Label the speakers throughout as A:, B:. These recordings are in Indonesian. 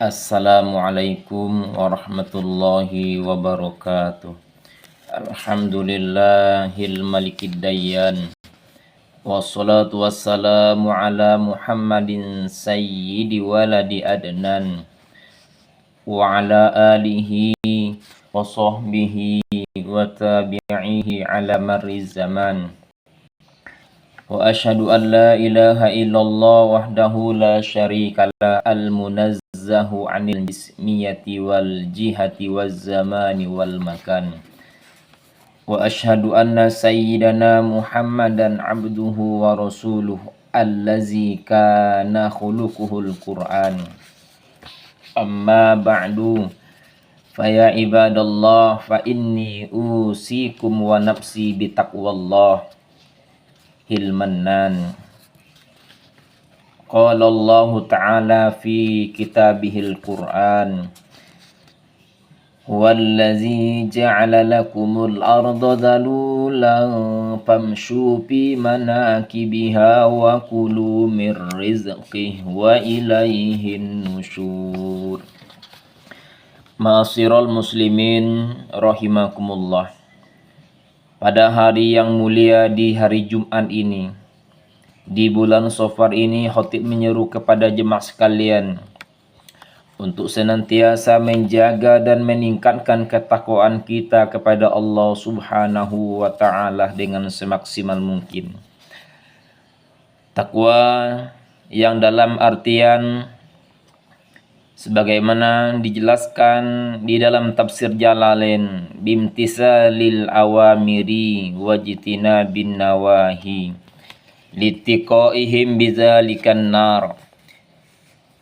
A: Assalamualaikum warahmatullahi wabarakatuh. Alhamdulillahil malikid dayyan. Wassalatu wassalamu ala Muhammadin sayyidi waladi adnan. Wa ala alihi wa sahbihi wa tabi'ihi ala marri zaman. Wa ashhadu an la ilaha illallah wahdahu la syarika la al-munazzahu 'anil jismiyati wal jihati waz zamani wal makan. Wa ashhadu anna sayyidana Muhammadan 'abduhu wa rasuluhu allazi kana khuluquhul Qur'an. Amma ba'du, faya ibadallah fa inni usikum wa nafsi bitaqwallah hilmanan. Qala Allah Ta'ala fi kitabihil Qur'an, huwallazi ja'ala lakumul arda dhalulan famshu fi manakibiha wa kulu mir rizqihi wa ilaihin nusyur. Ma'asyiral muslimin rahimakumullah. Pada hari yang mulia di hari Jumat ini, di bulan Safar ini, khatib menyeru kepada jemaah sekalian untuk senantiasa menjaga dan meningkatkan ketakwaan kita kepada Allah Subhanahu wa Ta'ala dengan semaksimal mungkin. Takwa yang dalam artian sebagaimana dijelaskan di dalam tafsir Jalalain, bimtisalil awamiri wajtina bin nawahi litiqaihim bidzalikan nar.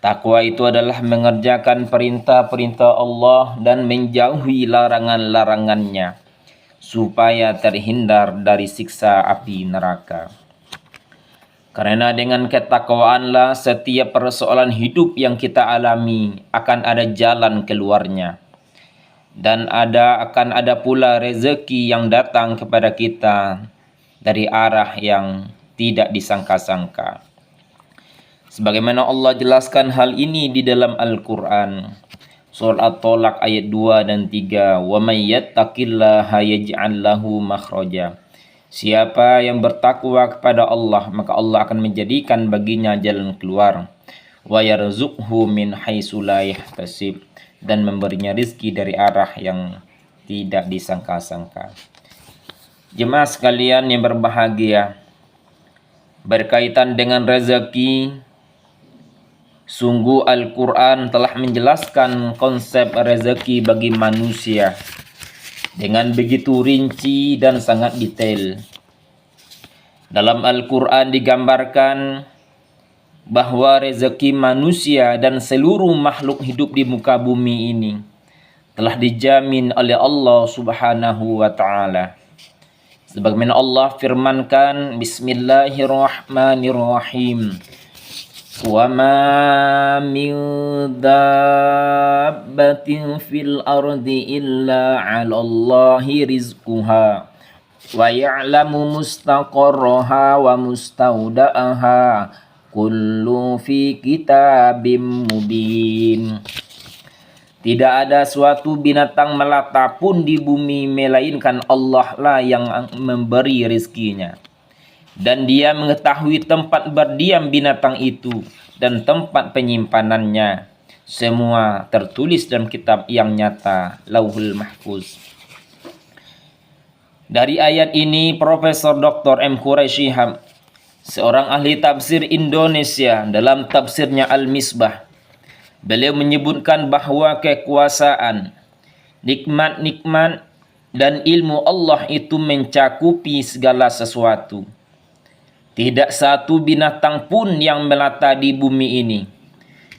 A: Takwa itu adalah mengerjakan perintah-perintah Allah dan menjauhi larangan-larangannya supaya terhindar dari siksa api neraka. Karena dengan ketakwaanlah setiap persoalan hidup yang kita alami akan ada jalan keluarnya. Dan akan ada pula rezeki yang datang kepada kita dari arah yang tidak disangka-sangka. Sebagaimana Allah jelaskan hal ini di dalam Al-Quran. Surah At-Tolak ayat 2 dan 3. Wa may yattaqillaha yaj'al lahu makhraja. Siapa yang bertakwa kepada Allah, maka Allah akan menjadikan baginya jalan keluar. Wa yarzuqhu min haitsu la yahtasib, dan memberinya rizki dari arah yang tidak disangka-sangka. Jemaah sekalian yang berbahagia, berkaitan dengan rezeki, sungguh Al-Quran telah menjelaskan konsep rezeki bagi manusia dengan begitu rinci dan sangat detail. Dalam Al-Quran digambarkan bahwa rezeki manusia dan seluruh makhluk hidup di muka bumi ini telah dijamin oleh Allah Subhanahu wa Ta'ala. Sebagaimana Allah firmankan, Bismillahirrahmanirrahim. Wa ma min dabbatin fil ardi illa 'alallahi rizquha wa ya'lamu mustaqarraha wa mustawda'aha kullu fi kitabim mubin. Tidak ada suatu binatang melata pun di bumi melainkan Allah lah yang memberi rezekinya. Dan dia mengetahui tempat berdiam binatang itu dan tempat penyimpanannya. Semua tertulis dalam kitab yang nyata, Lauhul Mahfuz. Dari ayat ini, Profesor Dr. M. Quraisy Shihab, seorang ahli tafsir Indonesia, dalam tafsirnya Al-Misbah, beliau menyebutkan bahwa kekuasaan, nikmat-nikmat, dan ilmu Allah itu mencakupi segala sesuatu. Tidak satu binatang pun yang melata di bumi ini,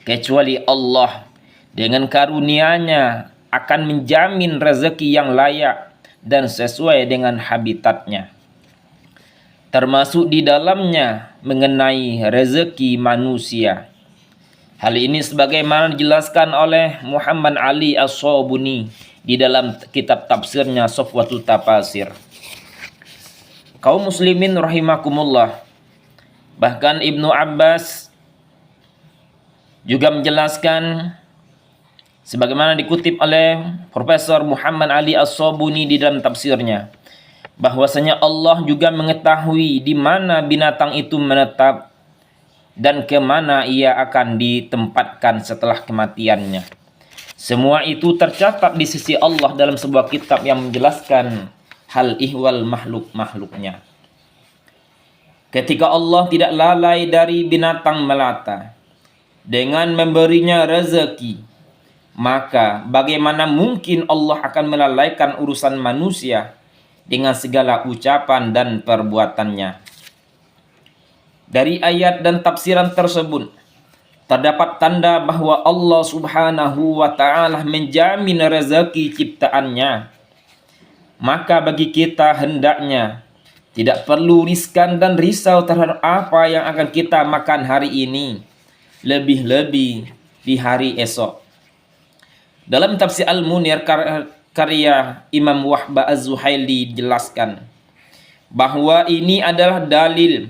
A: kecuali Allah dengan karunia-Nya akan menjamin rezeki yang layak dan sesuai dengan habitatnya. Termasuk di dalamnya mengenai rezeki manusia. Hal ini sebagaimana dijelaskan oleh Muhammad Ali As-Sabuni di dalam kitab tafsirnya Safwatul Tafasir. Kaum muslimin rahimakumullah, bahkan Ibnu Abbas juga menjelaskan Sebagaimana dikutip oleh Profesor Muhammad Ali As-Sabuni di dalam tafsirnya, bahwasanya Allah juga mengetahui di mana binatang itu menetap dan kemana ia akan ditempatkan setelah kematiannya. Semua itu tercatat di sisi Allah dalam sebuah kitab yang menjelaskan hal ihwal makhluk-makhluknya. Ketika Allah tidak lalai dari binatang melata dengan memberinya rezeki, maka bagaimana mungkin Allah akan melalaikan urusan manusia dengan segala ucapan dan perbuatannya. Dari ayat dan tafsiran tersebut terdapat tanda bahwa Allah Subhanahu wa taala menjamin rezeki ciptaannya. Maka bagi kita hendaknya tidak perlu riskan dan risau terhadap apa yang akan kita makan hari ini, lebih-lebih di hari esok. Dalam tafsir Al-Munir karya Imam Wahbah Az-Zuhaili dijelaskan bahwa ini adalah dalil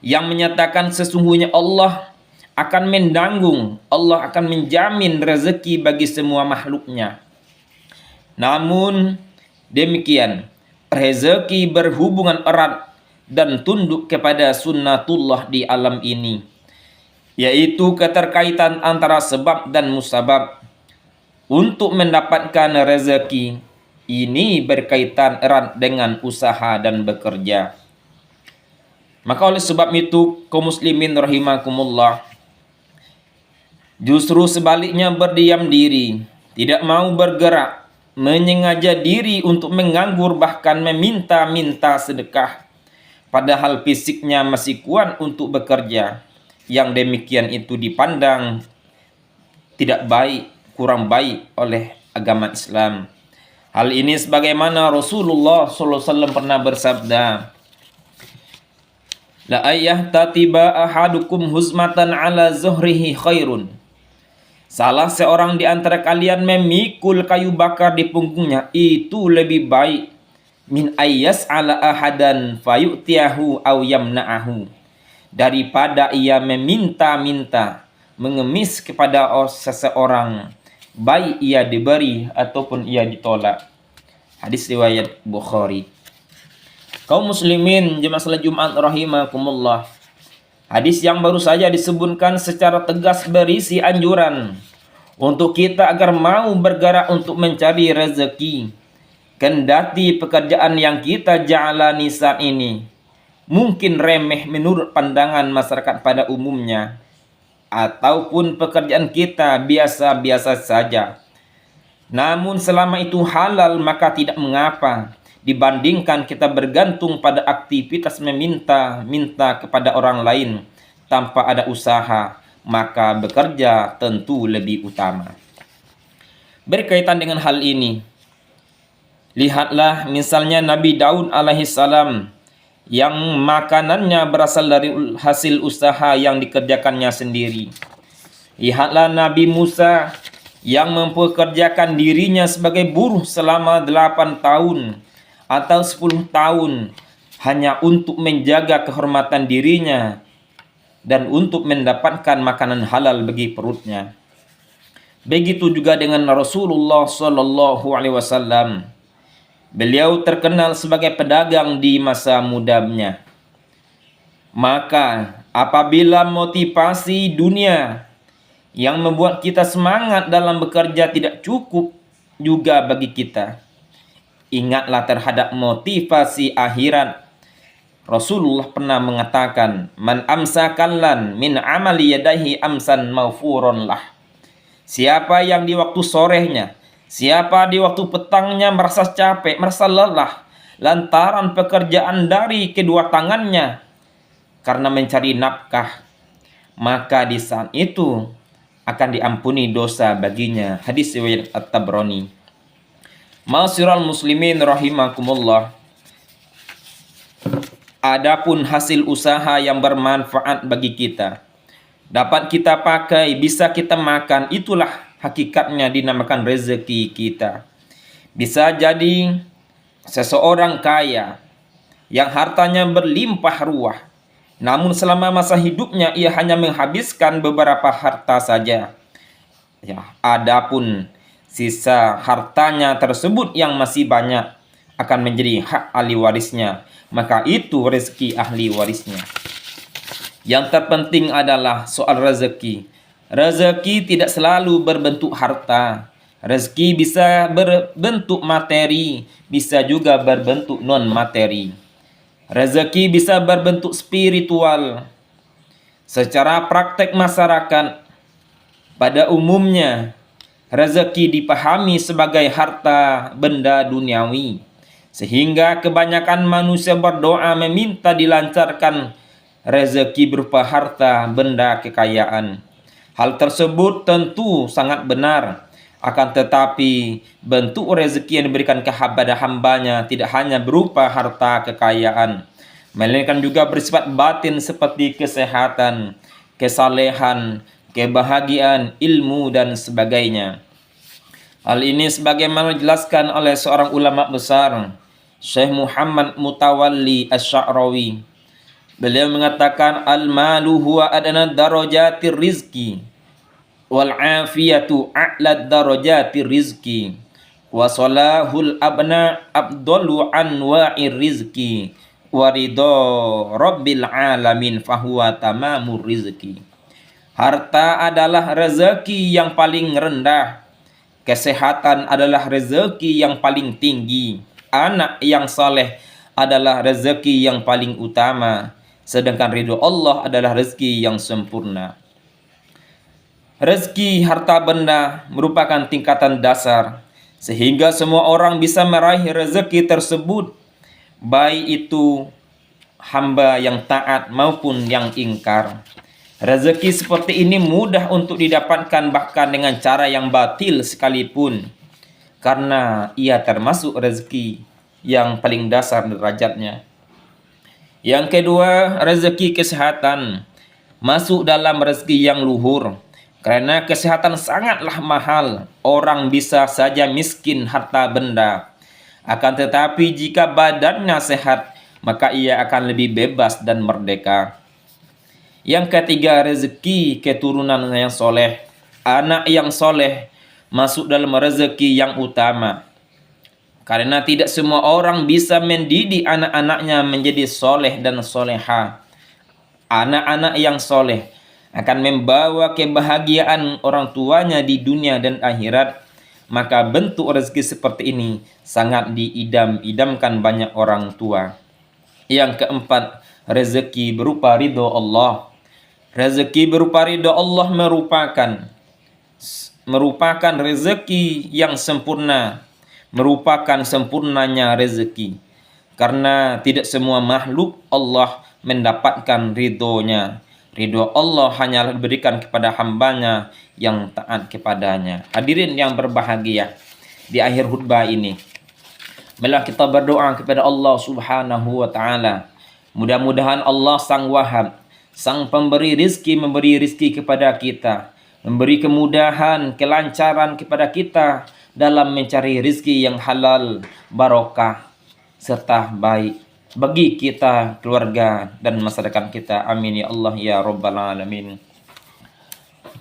A: yang menyatakan sesungguhnya Allah akan mendanggung, Allah akan menjamin rezeki bagi semua makhluknya. Namun demikian, rezeki berhubungan erat dan tunduk kepada sunnatullah di alam ini, yaitu keterkaitan antara sebab dan musabab. Untuk mendapatkan rezeki ini berkaitan erat dengan usaha dan bekerja. Maka oleh sebab itu, kaum muslimin rahimakumullah, justru sebaliknya berdiam diri, tidak mau bergerak, menyengaja diri untuk menganggur, bahkan meminta-minta sedekah, padahal fisiknya masih kuat untuk bekerja. Yang demikian itu dipandang tidak baik, kurang baik oleh agama Islam. Hal ini sebagaimana Rasulullah SAW pernah bersabda, la ayah tatiba ahadukum huzmatan ala zuhrihi khairun. Salah seorang di antara kalian memikul kayu bakar di punggungnya itu lebih baik min ayyas ala ahadan fayu'tiyahu aw yamna'ahu, daripada ia meminta-minta, mengemis kepada seseorang, baik ia diberi ataupun ia ditolak. Hadis riwayat Bukhari. Kaum muslimin jemaah salat Jumat rahimakumullah, hadis yang baru saja disebutkan secara tegas berisi anjuran untuk kita agar mau bergerak untuk mencari rezeki. Kendati pekerjaan yang kita jalani saat ini mungkin remeh menurut pandangan masyarakat pada umumnya, ataupun pekerjaan kita biasa-biasa saja, namun selama itu halal maka tidak mengapa, dibandingkan kita bergantung pada aktivitas meminta-minta kepada orang lain tanpa ada usaha, maka bekerja tentu lebih utama. Berkaitan dengan hal ini, lihatlah misalnya Nabi Daud alaihissalam yang makanannya berasal dari hasil usaha yang dikerjakannya sendiri. Lihatlah Nabi Musa yang mempekerjakan dirinya sebagai buruh selama 8 tahun atau 10 tahun hanya untuk menjaga kehormatan dirinya dan untuk mendapatkan makanan halal bagi perutnya. Begitu juga dengan Rasulullah Sallallahu Alaihi Wasallam. Beliau terkenal sebagai pedagang di masa mudanya. Maka apabila motivasi dunia yang membuat kita semangat dalam bekerja tidak cukup juga bagi kita, ingatlah terhadap motivasi akhirat. Rasulullah pernah mengatakan, man amsakallan min amali yadahi amsan maufuron lah. Siapa yang di waktu sorenya, siapa di waktu petangnya merasa capek, merasa lelah lantaran pekerjaan dari kedua tangannya karena mencari nafkah, maka di saat itu akan diampuni dosa baginya. Hadis riwayat At-Tabrani. Ma'asyiral muslimin rahimakumullah, adapun hasil usaha yang bermanfaat bagi kita, dapat kita pakai, bisa kita makan, itulah hakikatnya dinamakan rezeki kita. Bisa jadi seseorang kaya yang hartanya berlimpah ruah, namun selama masa hidupnya ia hanya menghabiskan beberapa harta saja. Ya, adapun sisa hartanya tersebut yang masih banyak akan menjadi hak ahli warisnya, maka itu rezeki ahli warisnya. Yang terpenting adalah soal rezeki. Rezeki tidak selalu berbentuk harta. Rezeki bisa berbentuk materi, bisa juga berbentuk non materi. Rezeki bisa berbentuk spiritual. Secara praktek masyarakat, pada umumnya rezeki dipahami sebagai harta benda duniawi, sehingga kebanyakan manusia berdoa meminta dilancarkan rezeki berupa harta benda kekayaan. Hal tersebut tentu sangat benar, akan tetapi bentuk rezeki yang diberikan kepada hambanya tidak hanya berupa harta kekayaan, melainkan juga bersifat batin seperti kesehatan, kesalehan, kebahagiaan, ilmu, dan sebagainya. Hal ini sebagaimana dijelaskan oleh seorang ulama besar, Syekh Muhammad Mutawalli Asy-Sya'rawi. Beliau mengatakan, al-malu huwa adna darajatir rizki wal afiyatu a'la darajatir rizki wa salahul abna afdalu anwa'ir rizki wa ridha rabbil alamin fahuwa tamamur rizki. Harta adalah rezeki yang paling rendah, kesehatan adalah rezeki yang paling tinggi, anak yang saleh adalah rezeki yang paling utama, sedangkan ridho Allah adalah rezeki yang sempurna. Rezeki harta benda merupakan tingkatan dasar, sehingga semua orang bisa meraih rezeki tersebut, baik itu hamba yang taat maupun yang ingkar. Rezeki seperti ini mudah untuk didapatkan bahkan dengan cara yang batil sekalipun, karena ia termasuk rezeki yang paling dasar derajatnya. Yang kedua, rezeki kesehatan masuk dalam rezeki yang luhur. Karena kesehatan sangatlah mahal, orang bisa saja miskin harta benda. Akan tetapi jika badannya sehat, maka ia akan lebih bebas dan merdeka. Yang ketiga, rezeki keturunan yang soleh. Anak yang soleh masuk dalam rezeki yang utama. Karena tidak semua orang bisa mendidik anak-anaknya menjadi soleh dan soleha. Anak-anak yang soleh akan membawa kebahagiaan orang tuanya di dunia dan akhirat. Maka bentuk rezeki seperti ini sangat diidam-idamkan banyak orang tua. Yang keempat, rezeki berupa ridho Allah. Rezeki berupa ridho Allah merupakan rezeki yang sempurna, merupakan sempurnanya rezeki. Karena tidak semua makhluk Allah mendapatkan ridhonya. Ridho Allah hanyalah diberikan kepada hambanya yang taat kepadanya. Hadirin yang berbahagia, di akhir khutbah ini, marilah kita berdoa kepada Allah Subhanahu wa Ta'ala. Mudah-mudahan Allah Sang Wahhab, Sang Pemberi rizki, memberi rizki kepada kita, memberi kemudahan, kelancaran kepada kita dalam mencari rizki yang halal, barokah, serta baik bagi kita, keluarga, dan masyarakat kita. Amin ya Allah ya Rabbal Alamin.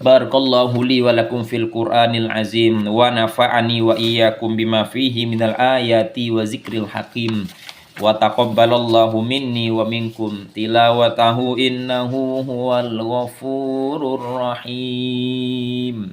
A: Barakallahu li wa lakum fil Qur'anil azim wa nafa'ani wa iyyakum bima fihi minal ayati wa zikril hakim wa taqabbalallahu minni wa minkum tilawatahu innahu huwal ghafurur rahim.